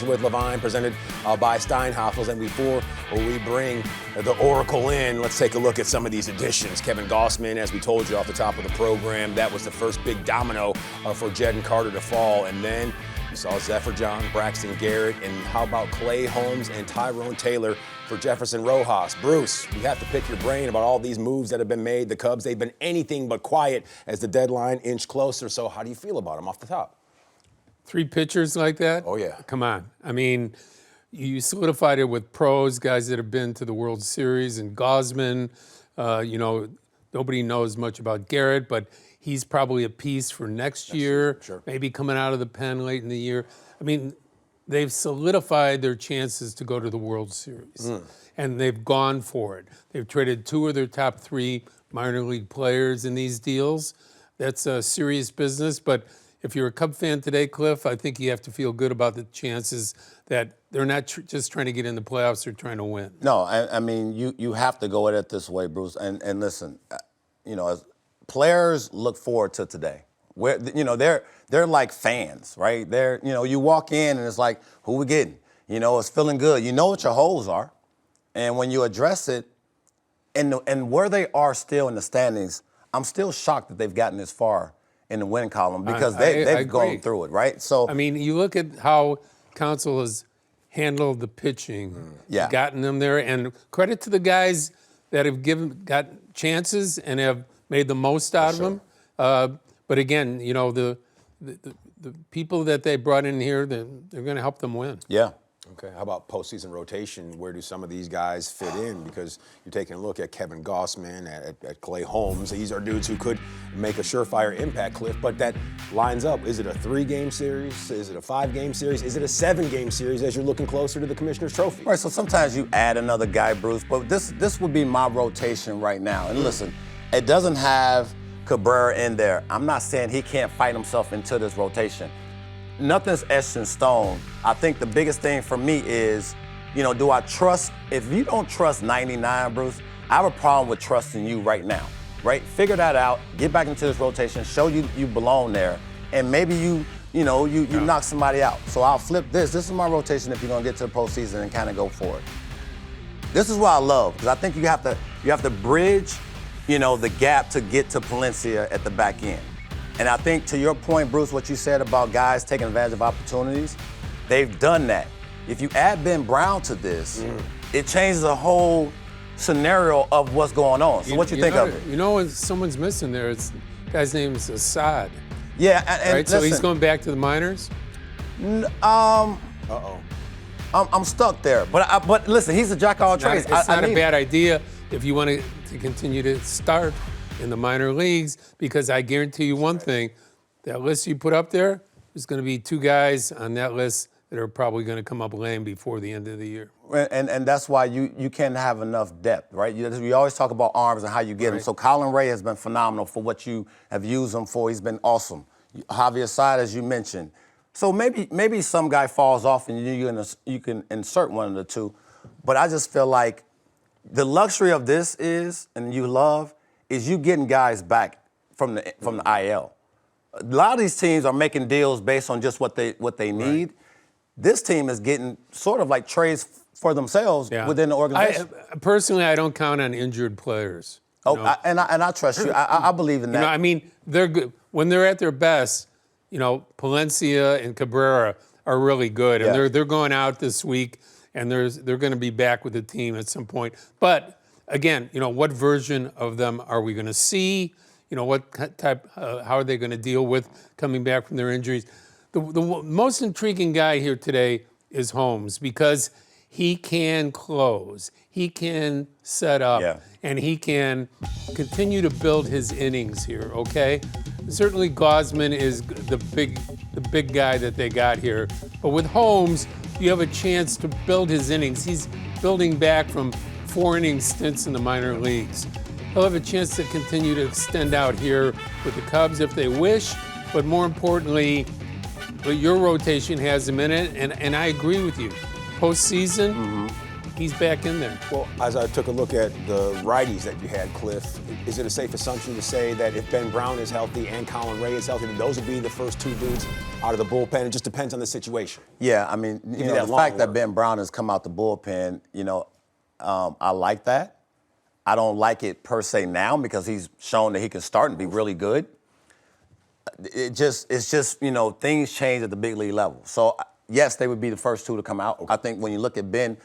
With Levine, presented by Steinhafels. And before we bring the Oracle in, let's take a look at some of these additions. Kevin Gossman, as we told you off the top of the program, that was the first big domino for Jed and Carter to fall. And then you saw Zephyr John, Braxton Garrett, and how about Clay Holmes and Tyrone Taylor for Jefferson Rojas. Bruce, we have to pick your brain about all these moves that have been made. The Cubs, they've been anything but quiet as the deadline inched closer. So how do you feel about them off the top? 3 pitchers like that? Oh, yeah. Come on. I mean, you solidified it with pros, guys that have been to the World Series, and Gossman. Nobody knows much about Garrett, but he's probably a piece for next year, sure. Maybe coming out of the pen late in the year. I mean, they've solidified their chances to go to the World Series, and they've gone for it. They've traded 2 of their top 3 minor league players in these deals. That's a serious business, but if you're a Cub fan today, Cliff, I think you have to feel good about the chances that they're not just trying to get in the playoffs, they're trying to win. No, I mean, you have to go at it this way, Bruce. And listen, as players look forward to today. Where they're like fans, right? You walk in and it's like, who we getting? It's feeling good. You know what your holes are. And when you address it, and where they are still in the standings, I'm still shocked that they've gotten this far in the win column because they've gone through it, right? So I mean, you look at how Counsell has handled the pitching, gotten them there, and credit to the guys that have got chances and have made the most out of them. But again, the people that they brought in here, they're going to help them win. Yeah. Okay, how about postseason rotation? Where do some of these guys fit in? Because you're taking a look at Kevin Gossman, at Clay Holmes. These are dudes who could make a surefire impact, Cliff, but that lines up. Is it a 3-game series? Is it a 5-game series? Is it a 7-game series as you're looking closer to the Commissioner's Trophy? Right, so sometimes you add another guy, Bruce, but this would be my rotation right now. And listen, it doesn't have Cabrera in there. I'm not saying he can't fight himself into this rotation. Nothing's etched in stone. I think the biggest thing for me is, do I trust? If you don't trust 99, Bruce, I have a problem with trusting you right now, right? Figure that out, get back into this rotation, show you belong there, and maybe you knock somebody out. So I'll flip this. This is my rotation if you're gonna get to the postseason and kind of go for it. This is what I love, because I think you have to bridge, the gap to get to Palencia at the back end. And I think to your point, Bruce, what you said about guys taking advantage of opportunities, they've done that. If you add Ben Brown to this, it changes the whole scenario of what's going on. So what you think of it? When someone's missing there, the guy's name is Assad. Yeah, and right? Listen, so he's going back to the minors? I'm stuck there. But listen, he's a jack of all trades. It's not a bad idea if you want to continue to start in the minor leagues, because I guarantee you one thing, that list you put up there, there's going to be 2 guys on that list that are probably going to come up lame before the end of the year. And that's why you can't have enough depth, right? We always talk about arms and how you get them. So Colin Ray has been phenomenal for what you have used him for. He's been awesome. Javier Side, as you mentioned. So maybe some guy falls off and you can insert one of the 2. But I just feel like the luxury of this is you getting guys back from the IL. A lot of these teams are making deals based on just what they need. This team is getting sort of like trades for themselves within the organization. Personally, I don't count on injured players. And I trust you. I believe in that. I mean, they're good when they're at their best. Palencia and Cabrera are really good, and they're going out this week, and they're going to be back with the team at some point. But again, what version of them are we going to see? What type? How are they going to deal with coming back from their injuries? The most intriguing guy here today is Holmes, because he can close, he can set up, and he can continue to build his innings here. Okay, certainly Gossman is the big guy that they got here, but with Holmes, you have a chance to build his innings. He's building back from 4-inning stints in the minor leagues. He'll have a chance to continue to extend out here with the Cubs if they wish, but more importantly, your rotation has him in it, and I agree with you. Postseason, he's back in there. Well, as I took a look at the righties that you had, Cliff, is it a safe assumption to say that if Ben Brown is healthy and Colin Ray is healthy, then those would be the first two dudes out of the bullpen? It just depends on the situation. Yeah, I mean, you know, the fact that Ben Brown has come out the bullpen, you know, I like that. I don't like it per se now because he's shown that he can start and be really good. It's just, you know, things change at the big league level. So, yes, they would be the first two to come out. I think when you look at Ben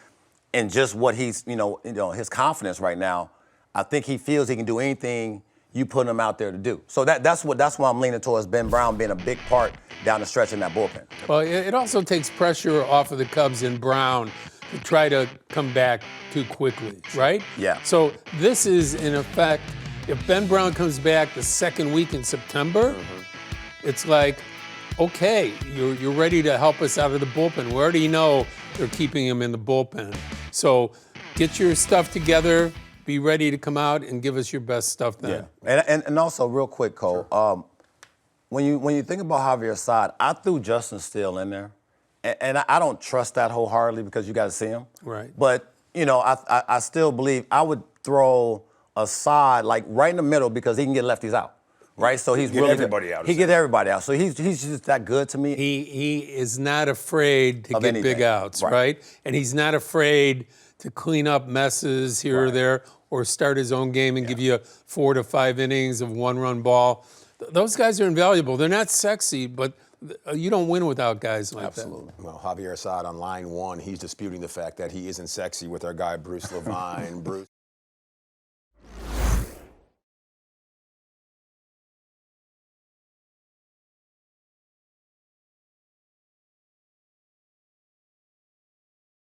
and just what he's, you know, his confidence right now, I think he feels he can do anything you put him out there to do. So that's why I'm leaning towards Ben Brown being a big part down the stretch in that bullpen. Well, it also takes pressure off of the Cubs and Brown to try to come back too quickly, right? Yeah. So this is, in effect, if Ben Brown comes back the second week in September, it's like, okay, you're ready to help us out of the bullpen. We already know they're keeping him in the bullpen. So get your stuff together, be ready to come out and give us your best stuff then. Yeah. And also, real quick, Cole, sure. When you think about Javier Assad, I threw Justin Steele in there. And I don't trust that wholeheartedly because you got to see him. Right. But, you know, I still believe I would throw Assad like right in the middle because he can get lefties out. Right? So he's really everybody out. He get everybody out. So he's just that good to me. He is not afraid to get big outs, right? And he's not afraid to clean up messes here or there or start his own game and give you 4 to 5 innings of one-run ball. Those guys are invaluable. They're not sexy, but you don't win without guys like that. Absolutely. Well, Javier Assad on line one, he's disputing the fact that he isn't sexy with our guy Bruce Levine. Bruce.